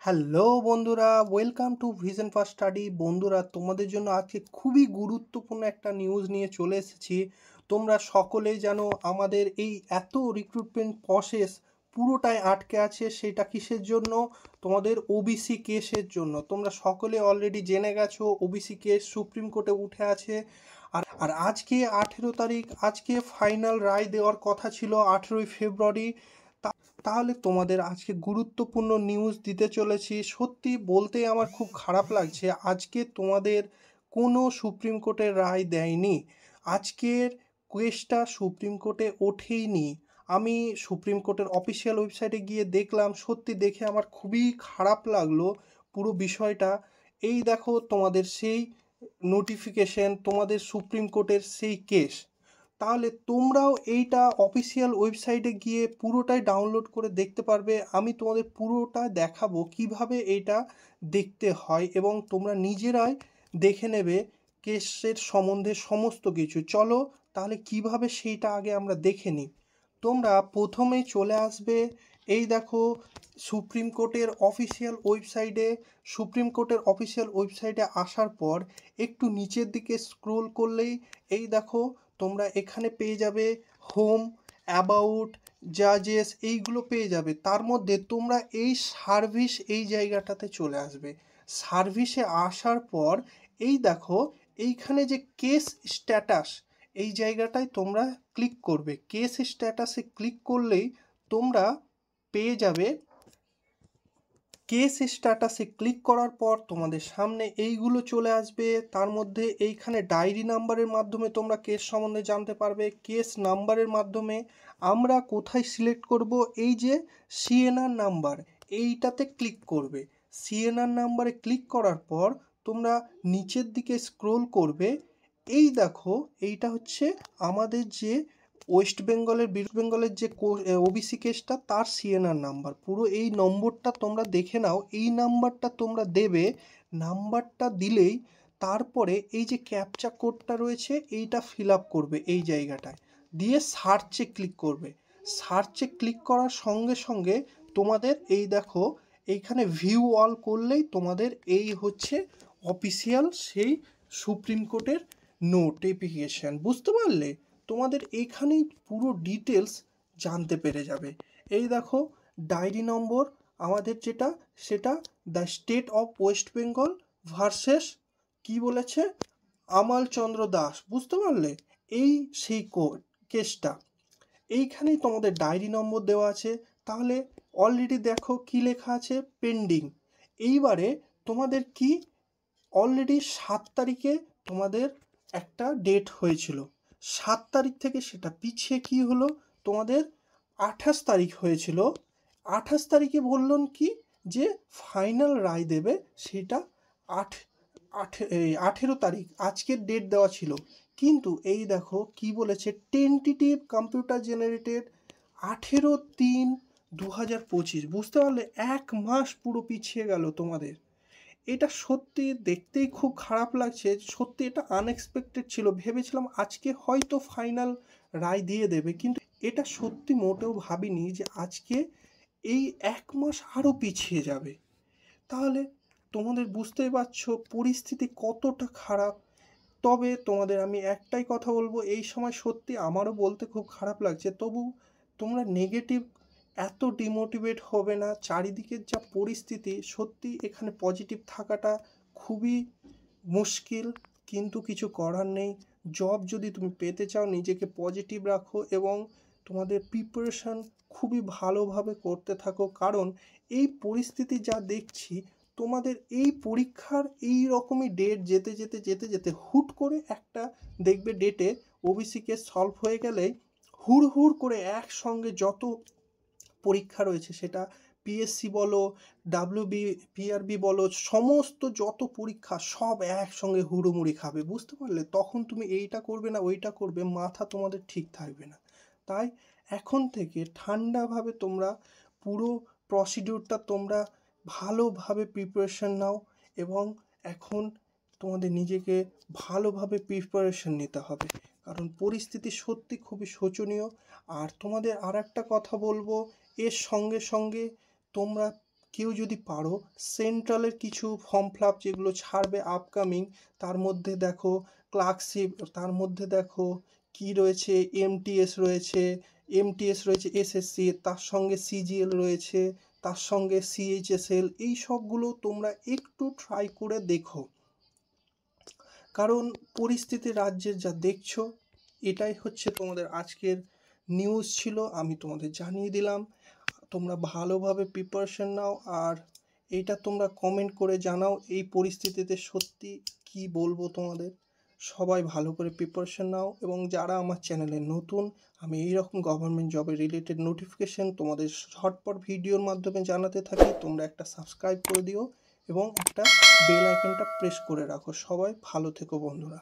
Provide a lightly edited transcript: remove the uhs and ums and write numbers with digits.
Hello বন্ধুরা, welcome to vision first study. বন্ধুরা, তোমাদের জন্য আজকে খুবই গুরুত্বপূর্ণ একটা নিউজ নিয়ে চলে এসেছি। তোমরা সকলেই জানো আমাদের এই এত রিক্রুটমেন্ট প্রসেস পুরোটাই আটকে আছে। সেটা কিসের জন্য? তোমাদের ওবিসি কেসের জন্য। তোমরা সকলে অলরেডি জেনে গেছো ওবিসি কেস সুপ্রিম কোর্টে উঠে আছে। আর আজকে 18 তারিখ, আজকে ফাইনাল রায় দেওয়ার কথা ছিল 18ই ফেব্রুয়ারি। তাহলে তোমাদের আজকে গুরুত্বপূর্ণ নিউজ দিতে চলেছি। সত্যি বলতে আমার খুব খারাপ লাগছে, আজকে তোমাদের কোনো সুপ্রিম কোর্টের রায় দেয়নি। আজকের কেসটা সুপ্রিম কোর্টে ওঠেইনি। আমি সুপ্রিম কোর্টের অফিসিয়াল ওয়েবসাইটে গিয়ে দেখলাম, সত্যি দেখে আমার খুবই খারাপ লাগলো পুরো বিষয়টা। এই দেখো তোমাদের সেই নোটিফিকেশন, তোমাদের সুপ্রিম কোর্টের সেই কেস। তাহলে তোমরাও এইটা অফিসিয়াল ওয়েবসাইটে গিয়ে পুরোটাই ডাউনলোড করে দেখতে পারবে। আমি তোমাদের পুরোটা দেখাবো কিভাবে এইটা দেখতে হয়, এবং তোমরা নিজেরাই দেখে নেবে কেসের সম্বন্ধে সমস্ত কিছু। চলো তাহলে কিভাবে সেইটা আগে আমরা দেখে নিই। তোমরা প্রথমেই চলে আসবে, এই দেখো সুপ্রিম কোর্টের অফিসিয়াল ওয়েবসাইটে। সুপ্রিম কোর্টের অফিসিয়াল ওয়েবসাইটে আসার পর একটু নিচের দিকে স্ক্রোল করলেই এই দেখো তোমরা এখানে পেয়ে যাবে হোম, অ্যাবাউট, জাজেস, এইগুলো পেয়ে যাবে। তার মধ্যে তোমরা এই সার্ভিস এই জায়গাটাতে চলে আসবে। সার্ভিসে আসার পর এই দেখো এইখানে যে কেস স্ট্যাটাস, এই জায়গাটায় তোমরা ক্লিক করবে। কেস স্ট্যাটাসে ক্লিক করলেই তোমরা পেয়ে যাবে। কেস স্ট্যাটাসে ক্লিক করার পর তোমাদের সামনে এইগুলো চলে আসবে। তার মধ্যে এইখানে ডায়েরি নাম্বারের মাধ্যমে তোমরা কেস সম্বন্ধে জানতে পারবে। কেস নাম্বারের মাধ্যমে আমরা কোথায় সিলেক্ট করব, এই যে সিএনআর নাম্বার, এইটাতে ক্লিক করবে। সিএনআর নাম্বারে ক্লিক করার পর তোমরা নিচের দিকে স্ক্রোল করবে। এই দেখো এইটা হচ্ছে আমাদের যে ওয়েস্ট বেঙ্গলের যে ওবিসি কেসটা, তার সিএনআর নাম্বার। পুরো এই নম্বরটা তোমরা দেখে নাও, এই নাম্বারটা তোমরা দেবে। নাম্বারটা দিলেই তারপরে এই যে ক্যাপচা কোডটা রয়েছে এইটা ফিল আপ করবে এই জায়গাটায়, দিয়ে সার্চে ক্লিক করবে। সার্চে ক্লিক করার সঙ্গে সঙ্গে তোমাদের এই দেখো এইখানে ভিউ অল করলেই তোমাদের এই হচ্ছে অফিসিয়াল সেই সুপ্রিম কোর্টের নোটিফিকেশন। বুঝতে পারলে? তোমাদের এইখানেই পুরো ডিটেলস জানতে পেরে যাবে। এই দেখো ডায়েরি নম্বর আমাদের যেটা, সেটা the state of West Bengal versus কি বলেছে, আমাল চন্দ্র দাস। বুঝতে পারলে? এই সেই কেসটা এইখানেই তোমাদের ডায়েরি নম্বর দেওয়া আছে। তাহলে অলরেডি দেখো কি লেখা আছে, পেন্ডিং। এইবারে তোমাদের কি অলরেডি 7 তারিখে তোমাদের একটা ডেট হয়েছিল, 7 তারিখ থেকে সেটা পিছিয়ে কি হলো, তোমাদের 28 তারিখ হয়েছিল। 28 তারিখে বললেন কি যে ফাইনাল রায় দেবে, সেটা 18 তারিখ আজকের ডেট দেওয়া ছিল। কিন্তু এই দেখো কি বলেছে, টেন্টেটিভ কম্পিউটার জেনারেটেড 18/3/2025। বুঝতে পারলে? 1 মাস পুরো পিছিয়ে গেল তোমাদের। এটা সত্যি দেখতেই খুব খারাপ লাগছে। সত্যি এটা আনএক্সপেক্টেড ছিল। ভেবেছিলাম আজকে হয়তো ফাইনাল রায় দিয়ে দেবে, কিন্তু এটা সত্যি মোটেও ভাবিনি যে আজকে এই 1 মাস আরও পিছিয়ে যাবে। তাহলে তোমাদের বুঝতেই পারছো পরিস্থিতি কতটা খারাপ। তবে তোমাদের আমি একটাই কথা বলবো, এই সময় সত্যি আমারও বলতে খুব খারাপ লাগছে, তবু তোমরা নেগেটিভ এত ডিমোটিভেট হবে না। চারিদিকের যা পরিস্থিতি, সত্যি এখানে পজিটিভ থাকাটা খুবই মুশকিল, কিন্তু কিছু করার নেই। জব যদি তুমি পেতে চাও, নিজেকে পজিটিভ রাখো এবং তোমাদের প্রিপারেশান খুবই ভালোভাবে করতে থাকো। কারণ এই পরিস্থিতি যা দেখছি, তোমাদের এই পরীক্ষার এই রকমই ডেট যেতে যেতে যেতে যেতে হুট করে একটা দেখবে ডেটে ওবিসি কেস সলভ হয়ে গেলে হুড় করে একসঙ্গে যত পরীক্ষা রয়েছে, সেটা পিএসসি বলো, পিআরবি বলো, সমস্ত যত পরীক্ষা সব একসঙ্গে হুড়োমুড়ি খাবে। বুঝতে পারলে? তখন তুমি এইটা করবে না ওইটা করবে, মাথা তোমাদের ঠিক থাকবে না। তাই এখন থেকে ঠান্ডাভাবে তোমরা পুরো প্রসিডিউরটা তোমরা ভালোভাবে প্রিপারেশন নাও, এবং এখন তোমাদের নিজেকে ভালোভাবে প্রিপারেশন নিতে হবে, কারণ পরিস্থিতি সত্যি খুবই শোচনীয়। আর তোমাদের আর একটা কথা বলবো, এর সঙ্গে সঙ্গে তোমরা কেউ যদি পারো সেন্ট্রালের কিছু ফর্ম ফিল আপ যেগুলো ছাড়বে আপকামিং, তার মধ্যে দেখো ক্লার্কশিপ, তার মধ্যে দেখো কি রয়েছে, এমটিএস রয়েছে এসএসসি, তার সঙ্গে সিজিএল রয়েছে, তার সঙ্গে সিএইচএসএল, এই সবগুলো তোমরা একটু ট্রাই করে দেখো। কারণ পরিস্থিতি রাজ্যের যা দেখছো, এটাই হচ্ছে তোমাদের আজকের নিউজ ছিল, আমি তোমাদের জানিয়ে দিলাম। তোমরা ভালোভাবে প্রিপারেশন নাও, আর এইটা তোমরা কমেন্ট করে জানাও এই পরিস্থিতিতে সত্যি কি বলবো তোমাদের। সবাই ভালো করে প্রিপারেশন নাও, এবং যারা আমার চ্যানেলে নতুন, আমি এইরকম গভর্নমেন্ট জবের রিলেটেড নোটিফিকেশন তোমাদের ঝটপট ভিডিওর মাধ্যমে জানাতে থাকি। তোমরা একটা সাবস্ক্রাইব করে দিও এবং একটা বেল আইকনটা প্রেস করে রাখো। সবাই ভালো থেকো বন্ধুরা।